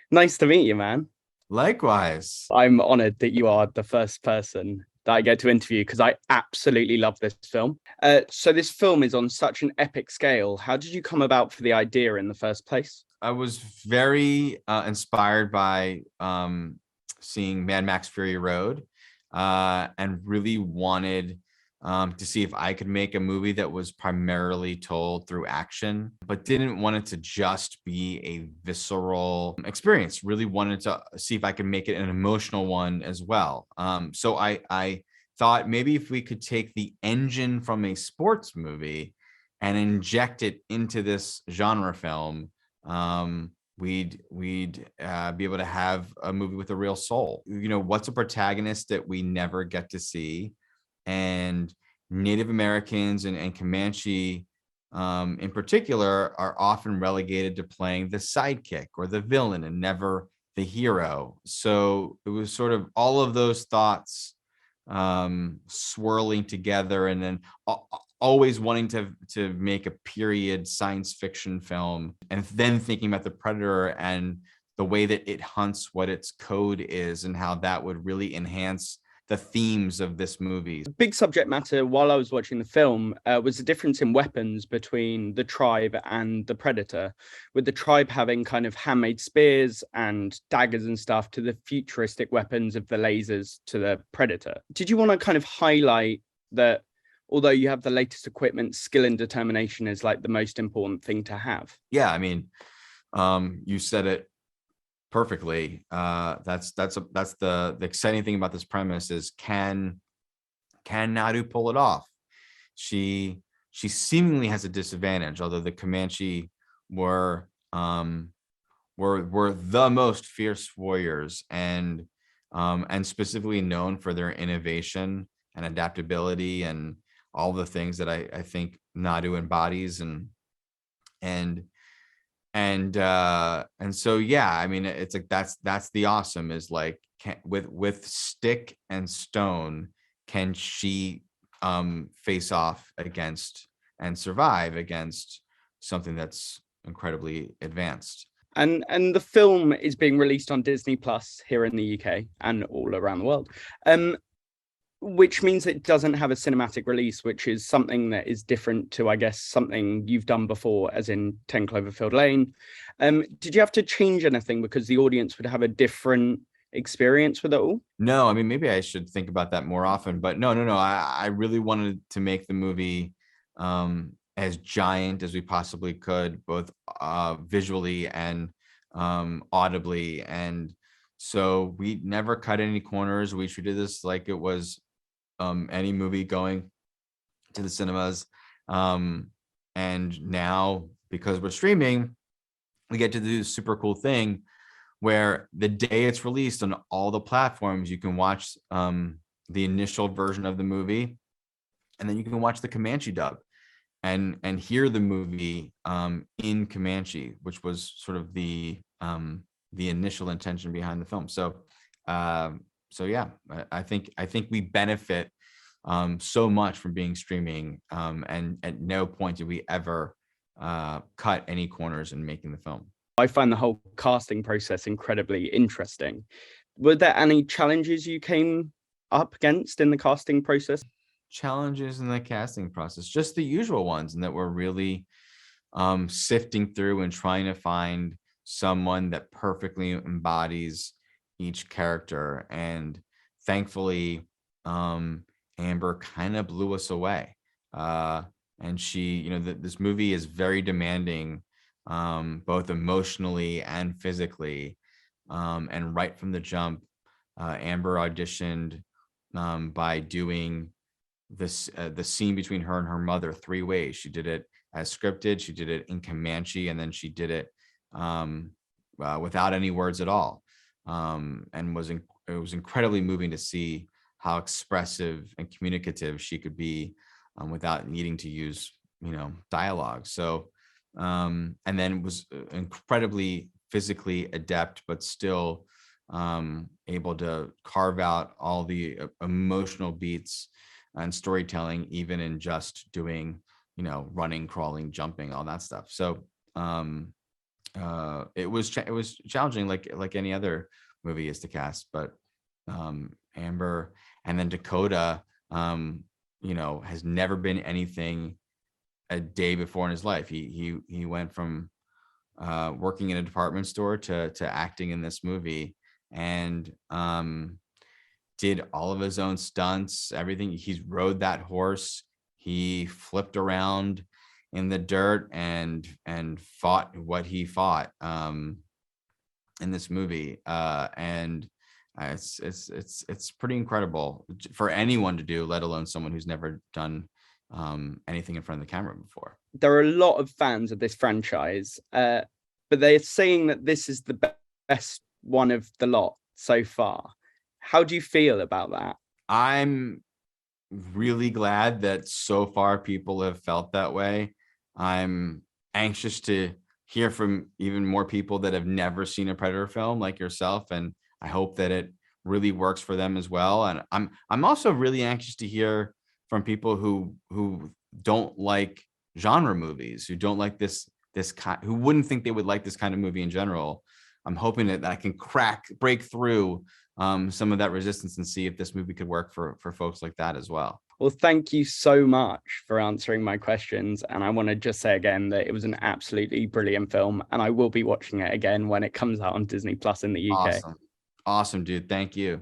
Nice to meet you, man. Likewise. I'm honored that you are the first person that I get to interview because I absolutely love this film. So this film is on such an epic scale. How did you come about for the idea in the first place? I was very inspired by seeing Mad Max Fury Road and really wanted to see if I could make a movie that was primarily told through action, but didn't want it to just be a visceral experience. Really wanted to see if I could make it an emotional one as well. So I thought maybe if we could take the engine from a sports movie and inject it into this genre film, we'd be able to have a movie with a real soul. What's a protagonist that we never get to see? And Native Americans and Comanche, in particular, are often relegated to playing the sidekick or the villain and never the hero. So it was sort of all of those thoughts swirling together, and then always wanting to make a period science fiction film, and then thinking about the predator and the way that it hunts, what its code is, and how that would really enhance the themes of this movie. Big subject matter while I was watching the film was the difference in weapons between the tribe and the predator, with the tribe having kind of handmade spears and daggers and stuff to the futuristic weapons of the lasers to the predator. Did you want to kind of highlight that although you have the latest equipment, skill and determination is like the most important thing to have? Yeah, I mean, you said it perfectly. That's the exciting thing about this premise is can Nadu pull it off? She seemingly has a disadvantage, although the Comanche were were the most fierce warriors, and specifically known for their innovation and adaptability and all the things that I think Nadu embodies, and and so yeah, I mean, it's like that's the awesome is like, with stick and stone, can she face off against and survive against something that's incredibly advanced. And the film is being released on Disney Plus here in the UK and all around the world. Which means it doesn't have a cinematic release, which is something that is different to, I guess, something you've done before, as in 10 Cloverfield Lane. Did you have to change anything because the audience would have a different experience with it all? No, I mean, maybe I should think about that more often, but no. I really wanted to make the movie as giant as we possibly could, both visually and audibly. And so we never cut any corners. We treated this like it was any movie going to the cinemas. And now, because we're streaming, we get to do this super cool thing where the day it's released on all the platforms, you can watch the initial version of the movie, and then you can watch the Comanche dub and hear the movie in Comanche, which was sort of the initial intention behind the film. So yeah, I think we benefit so much from being streaming, and at no point did we ever cut any corners in making the film. I find the whole casting process incredibly interesting. Were there any challenges you came up against in the casting process? Challenges in the casting process, just the usual ones, and that we're really sifting through and trying to find someone that perfectly embodies each character. And thankfully, Amber kind of blew us away. And she, this movie is very demanding, both emotionally and physically. And right from the jump, Amber auditioned by doing this the scene between her and her mother 3 ways. She did it as scripted, she did it in Comanche, and then she did it without any words at all. And it was incredibly moving to see how expressive and communicative she could be without needing to use dialogue. So and then was incredibly physically adept, but still able to carve out all the emotional beats and storytelling, even in just doing running, crawling, jumping, all that stuff. So it was challenging, like any other movie is to cast, but Amber, and then Dakota, has never been anything a day before in his life. He went from working in a department store to acting in this movie, and did all of his own stunts, everything. He's rode that horse. He flipped around in the dirt and fought what he fought in this movie. And it's pretty incredible for anyone to do, let alone someone who's never done anything in front of the camera before. There are a lot of fans of this franchise, but they're saying that this is the best one of the lot so far. How do you feel about that? I'm really glad that so far people have felt that way. I'm anxious to hear from even more people that have never seen a Predator film like yourself, and I hope that it really works for them as well. And I'm also really anxious to hear from people who don't like genre movies, who don't like this kind, who wouldn't think they would like this kind of movie in general. I'm hoping that I can break through some of that resistance and see if this movie could work for folks like that as well. Well, thank you so much for answering my questions. And I want to just say again that it was an absolutely brilliant film, and I will be watching it again when it comes out on Disney Plus in the UK. Awesome, dude. Thank you.